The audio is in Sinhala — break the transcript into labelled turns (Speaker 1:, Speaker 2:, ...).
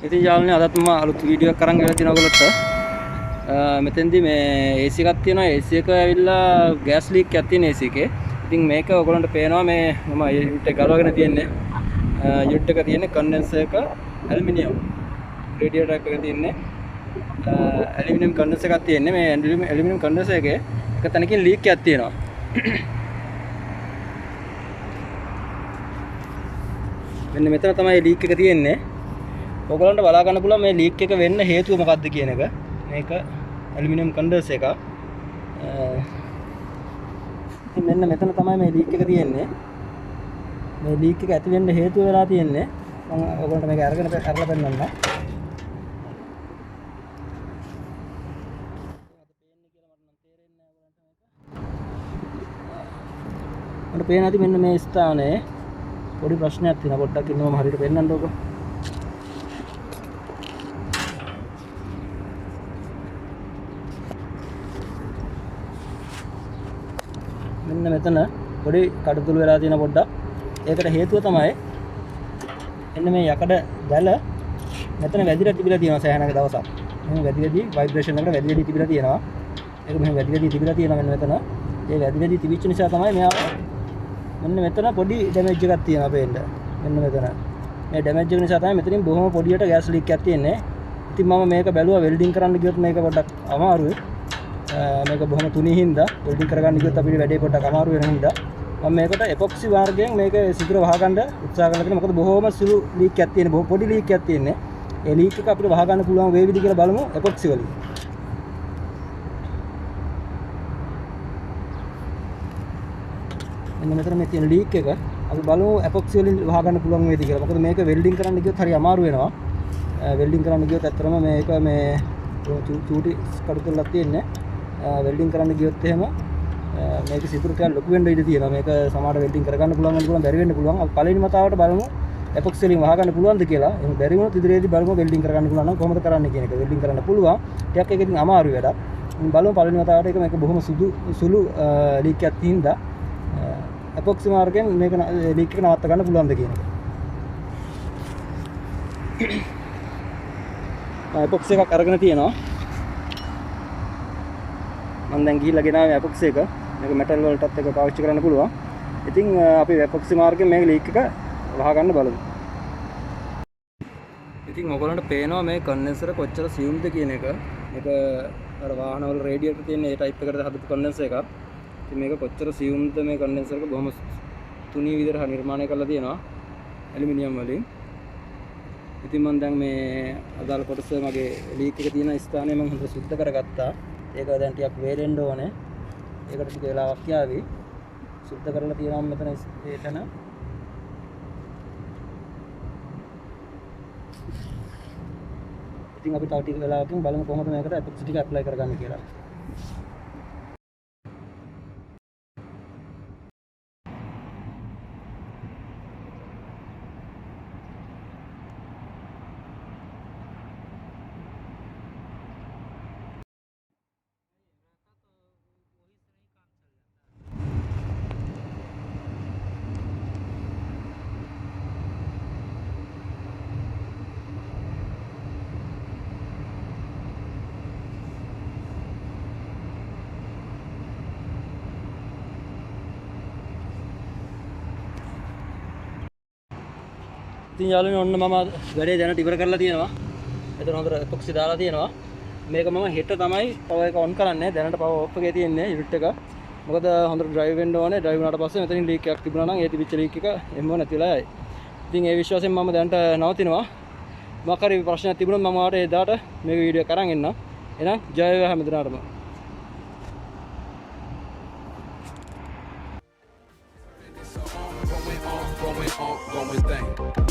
Speaker 1: ඉතින් යාළුවනේ අදත් මම අලුත් වීඩියෝ එකක් අරන් ගිහලා තියෙනවා ඔයගොල්ලොත්. මෙතෙන්දී මේ AC එකක් තියෙනවා. AC එක ඇවිල්ලා ගෑස් ලීක් එකක් තියෙන AC එකේ. ඉතින් මේක ඔයගොල්ලන්ට පේනවා මේ මම යුනිට් එක ගලවගෙන තියෙන්නේ. යුනිට් එක තියෙන්නේ කන්ඩෙන්සර් එක ඇලුමිනියම්. රේඩියේටර් එකක තියෙන්නේ ඇලුමිනියම් කන්ඩෙන්සර් එකක් තියෙන්නේ. මේ ඇලුමිනියම් කන්ඩෙන්සර් එකේ එක තැනකින් ලීක් එකක් තියෙනවා. මෙන්න මෙතන තමයි ලීක් එක තියෙන්නේ. ඔයගොල්ලන්ට බලා ගන්න පුළුවන් මේ ලීක් එක වෙන්න හේතුව මොකක්ද කියන එක. මේක ඇලුමිනියම් කන්ඩෙන්සර් එක. ඉතින් මෙන්න මෙතන තමයි මේ ලීක් එක තියෙන්නේ. මේ ලීක් එක ඇති වෙන්න හේතුව වෙලා තියෙන්නේ. මම ඔයගොල්ලන්ට මේක අරගෙන කරලා පෙන්නන්නම්. මට පේන ඇති මෙන්න මේ ස්ථානයේ පොඩි ප්‍රශ්නයක් තියෙනවා. පොඩ්ඩක් ඉන්නවම හරියට පෙන්නන්නකෝ. මෙන්න මෙතන පොඩි කඩතුළු වෙලා තියෙන පොඩ්ඩක්. ඒකට හේතුව තමයි එන්න මේ යකඩ දැල මෙතන වැදිලා තිබිලා තියෙනවා සෑහෙන දවසක්. මෙහෙම වැදිලාදී ভাইබ්‍රේෂන් එකට වැදිලාදී තිබිලා තියෙනවා. ඒක මෙහෙම වැදිලාදී තිබිලා තියෙනවා මෙන්න මෙතන. ඒ වැදිලාදී තිබිච්ච නිසා තමයි මෙයා මෙන්න මෙතන පොඩි ඩැමේජ් එකක් තියෙනවා පේන්න. මෙන්න මෙතන. මේ ඩැමේජ් එක නිසා තමයි මෙතනින් බොහොම පොඩියට ගෑස් ලීක් එකක් තියෙන්නේ. ඉතින් මම මේක බැලුවා වෙල්ඩින් කරන්න ගියොත් මේක පොඩ්ඩක් අමාරුයි. මේක බොහොම තුනී හින්දා වෙල්ඩින් කරගන්න ගියොත් අපිට වැඩේ පොඩ්ඩක් අමාරු වෙන හින්දා මම මේකට එපොක්සි මාර්ගයෙන් මේක සිදුර වහගන්න උත්සාහ කරලා තියෙනවා. මොකද බොහොම සුළු ලීක් එකක් තියෙන්නේ. බොහොම පොඩි ලීක් එකක් තියෙන්නේ. ඒ ලීක් එක අපිට වහගන්න පුළුවන් වේවිද කියලා බලමු එපොක්සි වලින්. මෙන්න මෙතන මේ තියෙන ලීක් එක අපි බලමු එපොක්සි වලින් වහගන්න පුළුවන් වේද කියලා. මොකද මේක වෙල්ඩින් කරන්න ගියොත් හරි අමාරු වෙනවා. වෙල්ඩින් කරන්න ගියොත් ඇත්තටම මේක මේ චූටි කඩතුලක් තියෙන්නේ. වෙල්ඩින් කරන්න ගියොත් එහෙම මේක සිදුරු ටිකක් ලොකු වෙන්න ඉඩ තියෙනවා. මේක සමහර වෙල්ඩින් කරගන්න පුළුවන් බැරි වෙන්න පුළුවන්. අපි පළවෙනි වතාවට බලමු එපොක්සි වලින් වහගන්න පුළුවන්ද කියලා. එහෙනම් බැරි වුණොත් ඉදිරියේදී බලමු වෙල්ඩින් කරගන්න පුළුවන් නම් කොහොමද කරන්න කියන එක. වෙල්ඩින් කරන්න පුළුවන්. ටිකක් ඒක ඉතින් අමාරු වැඩක්. බලමු පළවෙනි වතාවට මේක බොහොම සුළු ලීක් එකක් තින්දා එපොක්සි මාර්ගයෙන් මේක ලීක් එක නවත්ත ගන්න පුළුවන්ද කියන එක. එපොක්සි එකක් අරගෙන තියෙනවා. මම දැන් ගිහිල්ලා ගෙනාවේ එපොක්සි එක. මේක මෙටල් වලටත් එක පාවිච්චි කරන්න පුළුවන්. ඉතින් අපි එපොක්සි මාර්ගයෙන් මේක ලීක් එක වහගන්න බලමු. ඉතින් ඔයගොල්ලන්ට පේනවා මේ කන්ඩෙන්සර් කොච්චර සියුම්ද කියන එක. මේක අර වාහනවල රේඩියේටර් තියෙන ඒ ටයිප් එකකට හදපු කන්ඩෙන්සර් එකක්. ඉතින් මේක කොච්චර සියුම්ද මේ කන්ඩෙන්සර් එක බොහොම තුනී විදිහට නිර්මාණය කරලා තියෙනවා ඇලුමිනියම් වලින්. ඉතින් මම දැන් මේ අදාළ කොටස මගේ ලීක් එක තියෙන ස්ථානය මම හොඳට සුද්ධ කරගත්තා. ඒක දැන් ටිකක් වේලෙන්න ඕනේ. ඒකට ටික වෙලාවක් යාවි. සුද්ධ කරලා තියෙනවා මෙතන එතන. ඉතින් අපි තව ටික වෙලාවකින් බලමු කොහොමද මේකට එපොක්සි ටික ඇප්ලයි කරගන්නේ කියලා. ඉතින් යාළුවනේ ඔන්න මම වැඩේ දැනට ඉවර කරලා තියෙනවා. එතන හොඳට එපොක්සි දාලා තියෙනවා. මේක මම හෙට තමයි පවර් එක ඔන් කරන්නේ. දැනට පවර් ඔෆ් එකේ තියෙන්නේ යුනිට් එක. මොකද හොඳට ඩ්‍රයිව් වෙන්න ඕනේ. ඩ්‍රයිව් වුණාට පස්සේ මෙතනින් ලීක් එකක් තිබුණා නම් ඒ තිබිච්ච ලීක් එක එම්ම නැතිලා යයි. ඉතින් ඒ විශ්වාසයෙන් මම දැනට නවතිනවා. මොකක් හරි ප්‍රශ්නයක් තිබුණොත් මම ඔයාලට එදාට මේක වීඩියෝ කරන් එන්නම්. එහෙනම් ජය වේවා හැමදෙනාටම.
Speaker 2: Going thing.